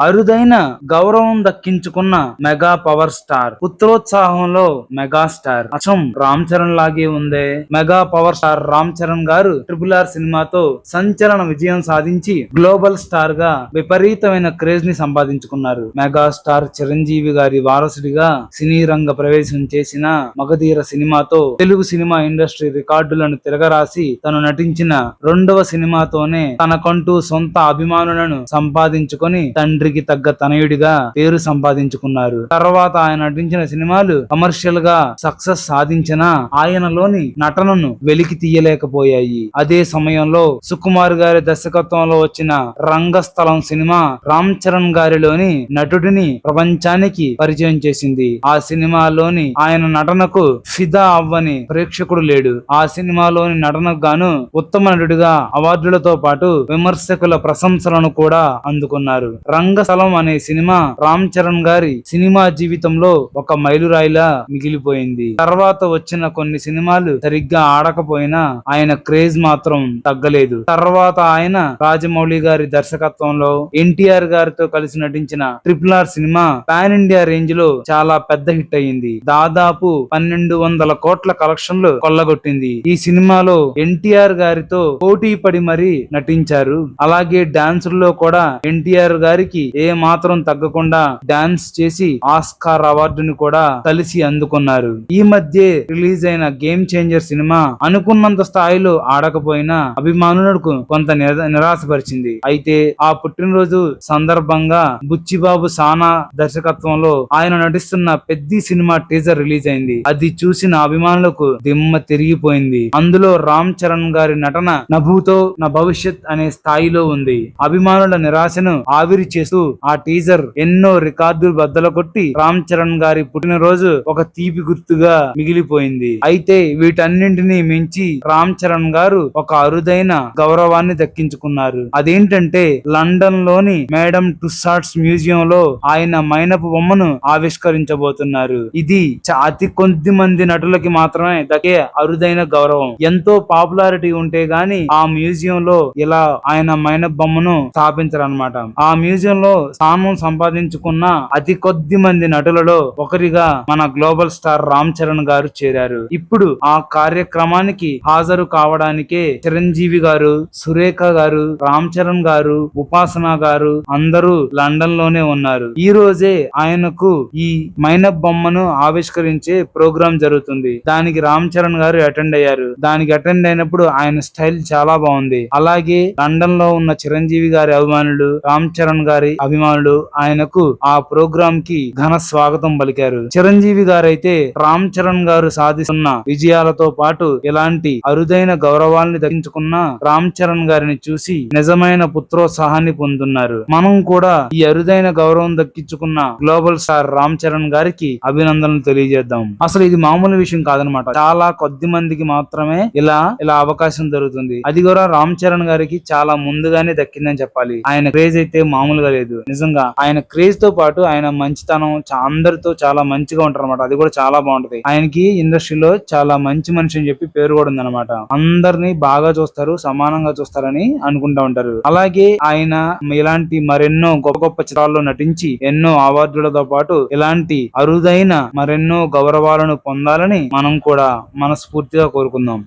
అరుదైన గౌరవం దక్కించుకున్న మెగా పవర్ స్టార్. పుత్రోత్సాహంలో మెగాస్టార్. అచ్చం రామ్ చరణ్ లాగే ఉందే. Mega power star Ram Charan గారు RRR సినిమాతో సంచలన విజయం సాధించి గ్లోబల్ స్టార్ గా విపరీతమైన క్రేజ్ ని సంపాదించుకున్నారు. మెగాస్టార్ చిరంజీవి గారి వారసుడిగా సినీ రంగ ప్రవేశం చేసిన మగధీర సినిమాతో తెలుగు సినిమా ఇండస్ట్రీ రికార్డులను తిరగరాసి తను నటించిన రెండవ సినిమాతోనే తనకంటూ సొంత అభిమానులను సంపాదించుకొని తండ్రికి తగ్గ తనయుడిగా పేరు సంపాదించుకున్నారు. తర్వాత ఆయన నటించిన సినిమాలు కమర్షియల్ గా సక్సెస్ సాధించిన ఆయనలోని నటనను వెలికి తీయలేకపోయాయి. అదే సమయంలో సుకుమార్ గారి దర్శకత్వంలో వచ్చిన రంగస్థలం సినిమా రామ్ చరణ్ గారిలోని నటుడిని ప్రపంచానికి పరిచయం చేసింది. ఆ సినిమాలోని ఆయన నటనకు ఫిదా అవ్వని ప్రేక్షకుడు లేడు. ఆ సినిమాలోని నటనకు గాను ఉత్తమ నటుడిగా అవార్డులతో పాటు విమర్శకుల ప్రశంసలను కూడా అందుకున్నారు. రంగస్థలం అనే సినిమా రామ్ చరణ్ గారి సినిమా జీవితంలో ఒక మైలురాయిలా మిగిలిపోయింది. తర్వాత వచ్చిన కొన్ని సినిమాలు సరిగ్గా ఆడకపోయినా ఆయన క్రేజ్ మాత్రం తగ్గలేదు. తర్వాత ఆయన రాజమౌళి గారి దర్శకత్వంలో ఎన్టీఆర్ గారితో కలిసి నటించిన RRR cinema pan India range లో చాలా పెద్ద హిట్ అయ్యింది. దాదాపు 1200 కోట్ల కలెక్షన్లు కొల్లగొట్టింది. ఈ సినిమాలో ఎన్టీఆర్ గారితో పోటీ పడి మరీ నటించారు. అలాగే డాన్సుల్లో కూడా ఎన్టీఆర్ గారికి ఏ మాత్రం తగ్గకుండా డాన్స్ చేసి ఆస్కార్ అవార్డుని కూడా కలిసి అందుకున్నారు. ఈ మధ్య రిలీజ్ అయిన గేమ్ చేంజర్ సినిమా అనుకున్నంత స్థాయిలో ఆడకపోయినా అభిమానులకు కొంత నిరాశపరిచింది. అయితే ఆ పుట్టినరోజు సందర్భంగా బుచ్చిబాబు సానా దర్శకత్వంలో ఆయన నటిస్తున్న పెద్ది సినిమా టీజర్ రిలీజ్ అయింది. అది చూసిన అభిమానులకు దిమ్మ తిరిగిపోయింది. అందులో రామ్ చరణ్ గారి నటన నభూతో నా భవిష్యత్ అనే స్థాయిలో ఉంది. అభిమానుల నిరాశను ఆవిరి చేస్తూ ఆ టీజర్ ఎన్నో రికార్డులు బద్దలు కొట్టి రామ్ చరణ్ గారి పుట్టినరోజు ఒక తీపి గుర్తుగా మిగిలిపోయింది. అయితే వీటన్నింటినీ మించి రామ్ చరణ్ గారు ఒక అరుదైన గౌరవాన్ని దక్కించుకున్నారు. అదేంటంటే లండన్ లోని మేడమ్ టుస్సాడ్స్ మ్యూజియం లో ఆయన మైనపు బొమ్మను ఆవిష్కరించబోతున్నారు. ఇది అతి కొద్ది మంది నటులకి మాత్రమే దక్కే అరుదైన గౌరవం. ఎంతో పాపులారిటీ ఉంటే గాని ఆ మ్యూజియం లో ఇలా ఆయన మైనపు బొమ్మను స్థాపించారన్నమాట. ఆ మ్యూజియం లో స్థానం సంపాదించుకున్న అతి కొద్ది మంది నటులలో ఒకరిగా మన గ్లోబల్ స్టార్ రామ్ చరణ్ గారు చేరారు. ఇప్పుడు ఆ కార్యక్రమానికి హాజరు కావడానికే చిరంజీవి గారు, సురేఖ గారు, రామ్ చరణ్ గారు, ఉపాసన గారు అందరూ లండన్ లోనే ఉన్నారు. ఈ రోజే ఆయనకు ఈ మైనప్ బొమ్మను ఆవిష్కరించే ప్రోగ్రాం జరుగుతుంది. దానికి రామ్ చరణ్ గారు అటెండ్ అయ్యారు. దానికి అటెండ్ అయినప్పుడు ఆయన స్టైల్ చాలా బాగుంది. అలాగే లండన్ లో ఉన్న చిరంజీవి గారి అభిమానులు, రామ్ చరణ్ గారి అభిమానులు ఆయనకు ఆ ప్రోగ్రాం కి ఘన స్వాగతం పలికారు. చిరంజీవి గారైతే రామ్ చరణ్ గారు సాధిస్తున్న విజయాలతో పాటు ఇలాంటి అరుదైన గౌరవాల్ని దక్కించుకున్న రామ్ చరణ్ గారిని చూసి నిజమైన పుత్రోత్సాహాన్ని పొందుతున్నారు. మనం కూడా ఈ అరుదైన గౌరవం దక్కించుకున్న గ్లోబల్ స్టార్ రామ్ చరణ్ గారికి అభినందనలు తెలియజేద్దాం. అసలు ఇది మామూలు విషయం కాదనమాట. చాలా కొద్ది మందికి మాత్రమే ఇలా అవకాశం దొరుకుతుంది. అది కూడా రామ్ చరణ్ గారికి చాలా ముందుగానే దక్కిందని చెప్పాలి. ఆయన క్రేజ్ అయితే మామూలుగా లేదు. నిజంగా ఆయన క్రేజ్ తో పాటు ఆయన మంచితనం అందరితో చాలా మంచిగా ఉంటారు అనమాట. అది కూడా చాలా బాగుంటది. ఆయనకి ఇండస్ట్రీలో చాలా మంచి మనిషి అని చెప్పి పేరు కూడా ఉందన్నమాట. అందరినీ బాగా చూస్తారు, సమానంగా చూస్తారని అనుకుంటా ఉంటారు. అలాగే ఆయన ఇలాంటి మరెన్నో గొప్ప గొప్ప చిత్రాల్లో నటించి ఎన్నో అవార్డులతో పాటు ఇలాంటి అరుదైన మరెన్నో గౌరవాలను పొందాలని మనం కూడా మనస్ఫూర్తిగా కోరుకుందాం.